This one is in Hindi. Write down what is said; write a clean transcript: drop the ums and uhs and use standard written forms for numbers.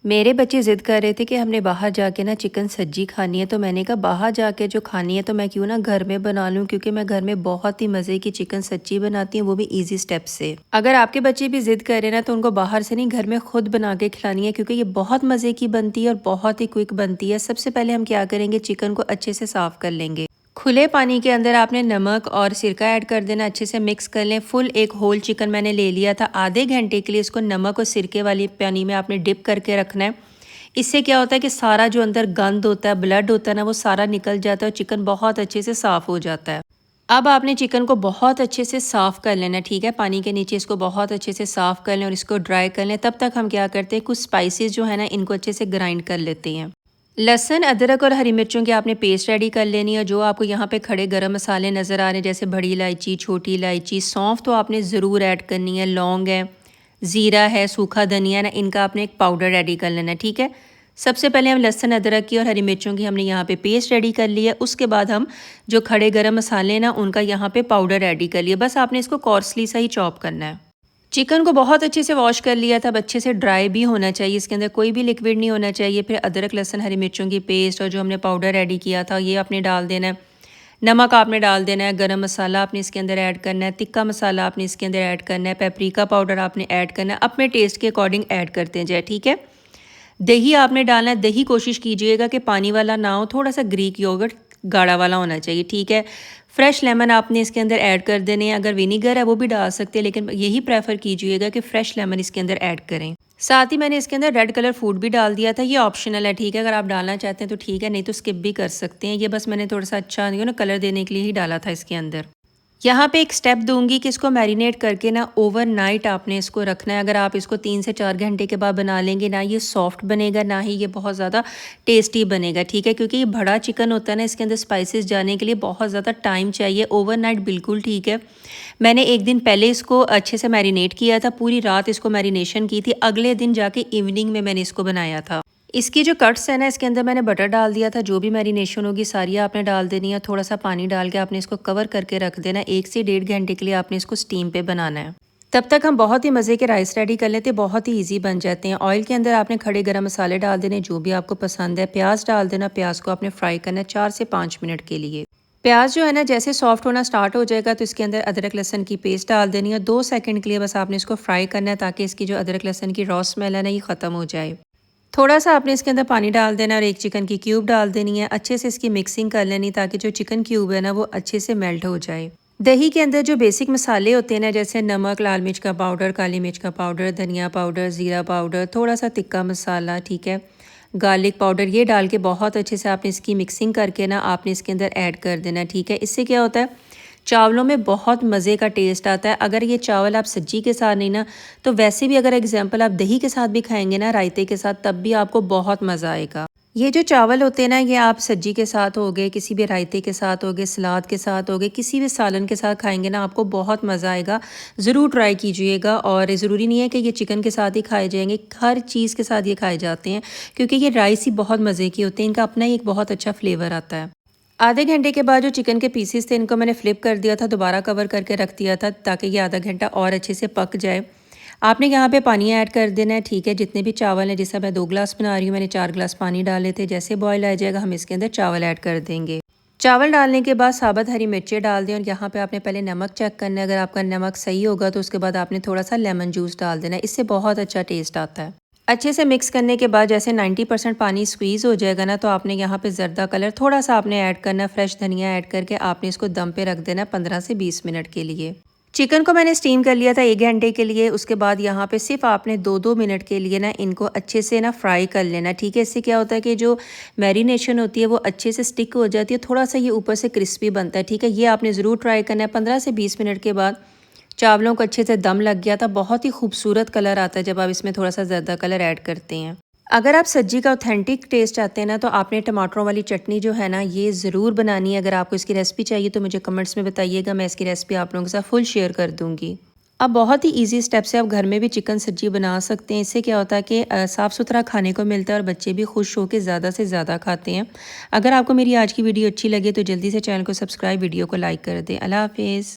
मेरे बच्चे ज़िद कर रहे थे कि हमने बाहर जाके ना चिकन सज्जी खानी है, तो मैंने कहा बाहर जाके जो खानी है तो मैं क्यों ना घर में बना लूँ, क्योंकि मैं घर में बहुत ही मज़े की चिकन सज्जी बनाती हूँ, वो भी इजी स्टेप से। अगर आपके बच्चे भी ज़िद कर रहे हैं ना, तो उनको बाहर से नहीं घर में खुद बना के खिलानी है, क्योंकि ये बहुत मज़े की बनती है और बहुत ही क्विक बनती है। सबसे पहले हम क्या करेंगे, चिकन को अच्छे से साफ़ कर लेंगे। खुले पानी के अंदर आपने नमक और सिरका ऐड कर देना, अच्छे से मिक्स कर लें। फुल एक होल चिकन मैंने ले लिया था। आधे घंटे के लिए इसको नमक और सिरके वाली पानी में आपने डिप करके रखना है। इससे क्या होता है कि सारा जो अंदर गंद होता है, ब्लड होता है ना, वो सारा निकल जाता है और चिकन बहुत अच्छे से साफ़ हो जाता है। अब आपने चिकन को बहुत अच्छे से साफ़ कर लेना, ठीक है। पानी के नीचे इसको बहुत अच्छे से साफ़ कर लें और इसको ड्राई कर लें। तब तक हम क्या करते हैं, कुछ स्पाइसेस जो है ना, इनको अच्छे से ग्राइंड कर लेते हैं। लहसुन, अदरक और हरी मिर्चों की आपने पेस्ट रेडी कर लेनी है। जो आपको यहाँ पे खड़े गरम मसाले नज़र आ रहे हैं, जैसे बड़ी इलायची, छोटी इलायची, सौंफ तो आपने ज़रूर ऐड करनी है, लौंग है, ज़ीरा है, सूखा धनिया ना, इनका आपने एक पाउडर रेडी कर लेना है, ठीक है। सबसे पहले हम लहसुन, अदरक की और हरी मिर्चों की हमने यहाँ पे पेस्ट रेडी कर ली है। उसके बाद हम जो खड़े गरम मसाले हैं ना, उनका यहाँ पे पाउडर रेडी कर लिया। बस आपने इसको कॉर्सली सा ही चॉप करना है। चिकन को बहुत अच्छे से वॉश कर लिया था। अब अच्छे से ड्राई भी होना चाहिए, इसके अंदर कोई भी लिक्विड नहीं होना चाहिए। फिर अदरक, लहसुन, हरी मिर्चों की पेस्ट और जो हमने पाउडर रेडी किया था, ये आपने डाल देना है। नमक आपने डाल देना है, गरम मसाला आपने इसके अंदर ऐड करना है, तिक्का मसाला आपने इसके अंदर ऐड करना है, पेपरिका पाउडर आपने ऐड करना है। अपने टेस्ट के अकॉर्डिंग ऐड करते हैं जाए, ठीक है। दही आपने डालना है। दही कोशिश कीजिएगा कि पानी वाला ना हो, थोड़ा सा ग्रीक योगर्ट गाढ़ा वाला होना चाहिए, ठीक है। फ्रेश लेमन आपने इसके अंदर ऐड कर देने हैं। अगर विनीगर है वो भी डाल सकते हैं, लेकिन यही प्रेफर कीजिएगा कि फ्रेश लेमन इसके अंदर ऐड करें। साथ ही मैंने इसके अंदर रेड कलर फूड भी डाल दिया था। ये ऑप्शनल है, ठीक है। अगर आप डालना चाहते हैं तो ठीक है, नहीं तो स्किप भी कर सकते हैं। ये बस मैंने थोड़ा सा अच्छा ना कलर देने के लिए ही डाला था इसके अंदर। यहाँ पे एक स्टेप दूंगी कि इसको मैरिनेट करके ना ओवरनाइट आपने इसको रखना है। अगर आप इसको 3 से 4 घंटे के बाद बना लेंगे ना, ये सॉफ्ट बनेगा ना ही ये बहुत ज़्यादा टेस्टी बनेगा, ठीक है। क्योंकि ये बड़ा चिकन होता है ना, इसके अंदर स्पाइसेस जाने के लिए बहुत ज़्यादा टाइम चाहिए। ओवरनाइट बिल्कुल ठीक है। मैंने एक दिन पहले इसको अच्छे से मैरिनेट किया था, पूरी रात इसको मैरिनेशन की थी। अगले दिन जाके इवनिंग में मैंने इसको बनाया था। इसकी जो कट्स है ना, इसके अंदर मैंने बटर डाल दिया था। जो भी मैरिनेशन होगी सारी आपने डाल देनी है। थोड़ा सा पानी डाल के आपने इसको कवर करके रख देना है। 1 से 1.5 घंटे के लिए आपने इसको स्टीम पे बनाना है। तब तक हम बहुत ही मज़े के राइस रेडी कर लेते हैं, बहुत ही ईजी बन जाते हैं। ऑयल के अंदर आपने खड़े गरम मसाले डाल देने, जो भी आपको पसंद है। प्याज डाल देना, प्याज को आपने फ्राई करना है 4 से 5 मिनट के लिए। प्याज जो है ना, जैसे सॉफ्ट होना स्टार्ट हो जाएगा तो इसके अंदर अदरक लहसन की पेस्ट डाल देनी है। 2 सेकंड के लिए बस आपने इसको फ्राई करना है, ताकि इसकी जो अदरक लहसन की रॉ स्मेल है ना, ये ख़त्म हो जाए। थोड़ा सा आपने इसके अंदर पानी डाल देना और एक चिकन की क्यूब डाल देनी है। अच्छे से इसकी मिक्सिंग कर लेनी, ताकि जो चिकन क्यूब है ना, वो अच्छे से मेल्ट हो जाए। दही के अंदर जो बेसिक मसाले होते हैं ना, जैसे नमक, लाल मिर्च का पाउडर, काली मिर्च का पाउडर, धनिया पाउडर, ज़ीरा पाउडर, थोड़ा सा तिक्का मसाला, ठीक है, गार्लिक पाउडर, ये डाल के बहुत अच्छे से आपने इसकी मिक्सिंग करके ना आपने इसके अंदर ऐड कर देना, ठीक है। इससे क्या होता है, चावलों में बहुत मज़े का टेस्ट आता है। अगर ये चावल आप सब्जी के साथ नहीं ना, तो वैसे भी अगर एग्जांपल आप दही के साथ भी खाएंगे ना, रायते के साथ, तब भी आपको बहुत मज़ा आएगा। ये जो चावल होते हैं ना, ये आप सब्जी के साथ हो गए, किसी भी रायते के साथ हो गए, सलाद के साथ हो गए, किसी भी सालन के साथ खाएंगे ना, आपको बहुत मज़ा आएगा। ज़रूर ट्राई कीजिएगा। और ज़रूरी नहीं है कि ये चिकन के साथ ही खाए जाएंगे, हर चीज़ के साथ ये खाए जाते हैं, क्योंकि ये राइस ही बहुत मज़े की होते हैं। इनका अपना ही एक बहुत अच्छा फ्लेवर आता है। आधे घंटे के बाद जो चिकन के पीसेस थे, इनको मैंने फ्लिप कर दिया था, दोबारा कवर करके रख दिया था, ताकि ये आधा घंटा और अच्छे से पक जाए। आपने यहाँ पे पानी ऐड कर देना है, ठीक है। जितने भी चावल हैं, जैसा मैं 2 गिलास बना रही हूँ, मैंने 4 गिलास पानी डाले थे। जैसे बॉयल आ जाएगा, हम इसके अंदर चावल ऐड कर देंगे। चावल डालने के बाद साबुत हरी मिर्चें डाल दें, और यहाँ पे आपने पहले नमक चेक करना है। अगर आपका नमक सही होगा तो उसके बाद आपने थोड़ा सा लेमन जूस डाल देना है, इससे बहुत अच्छा टेस्ट आता है। अच्छे से मिक्स करने के बाद जैसे 90% पानी स्क्वीज़ हो जाएगा ना, तो आपने यहाँ पे ज़र्दा कलर थोड़ा सा आपने ऐड करना, फ्रेश धनिया ऐड करके आपने इसको दम पे रख देना 15 से 20 मिनट के लिए। चिकन को मैंने स्टीम कर लिया था 1 घंटे के लिए। उसके बाद यहाँ पे सिर्फ आपने 2-2 मिनट के लिए ना इनको अच्छे से ना फ्राई कर लेना, ठीक है। इससे क्या होता है कि जो मैरिनेशन होती है वो अच्छे से स्टिक हो जाती है, थोड़ा सा ये ऊपर से क्रिस्पी बनता है, ठीक है। ये आपने ज़रूर ट्राई करना है। 15 से 20 मिनट के बाद चावलों को अच्छे से दम लग गया था। बहुत ही खूबसूरत कलर आता है जब आप इसमें थोड़ा सा ज़्यादा कलर ऐड करते हैं। अगर आप सब्जी का ऑथेंटिक टेस्ट चाहते हैं ना, तो आपने टमाटरों वाली चटनी जो है ना, ये ज़रूर बनानी है। अगर आपको इसकी रेसिपी चाहिए तो मुझे कमेंट्स में बताइएगा, मैं इसकी रेसिपी आप लोगों के साथ फुल शेयर कर दूँगी। अब बहुत ही ईजी स्टेप से आप घर में भी चिकन सब्जी बना सकते हैं। इससे क्या होता है कि साफ़ सुथरा खाने को मिलता है और बच्चे भी खुश होकर ज़्यादा से ज़्यादा खाते हैं। अगर आपको मेरी आज की वीडियो अच्छी लगे तो जल्दी से चैनल को सब्सक्राइब, वीडियो को लाइक कर दें। अल्लाह हाफिज़।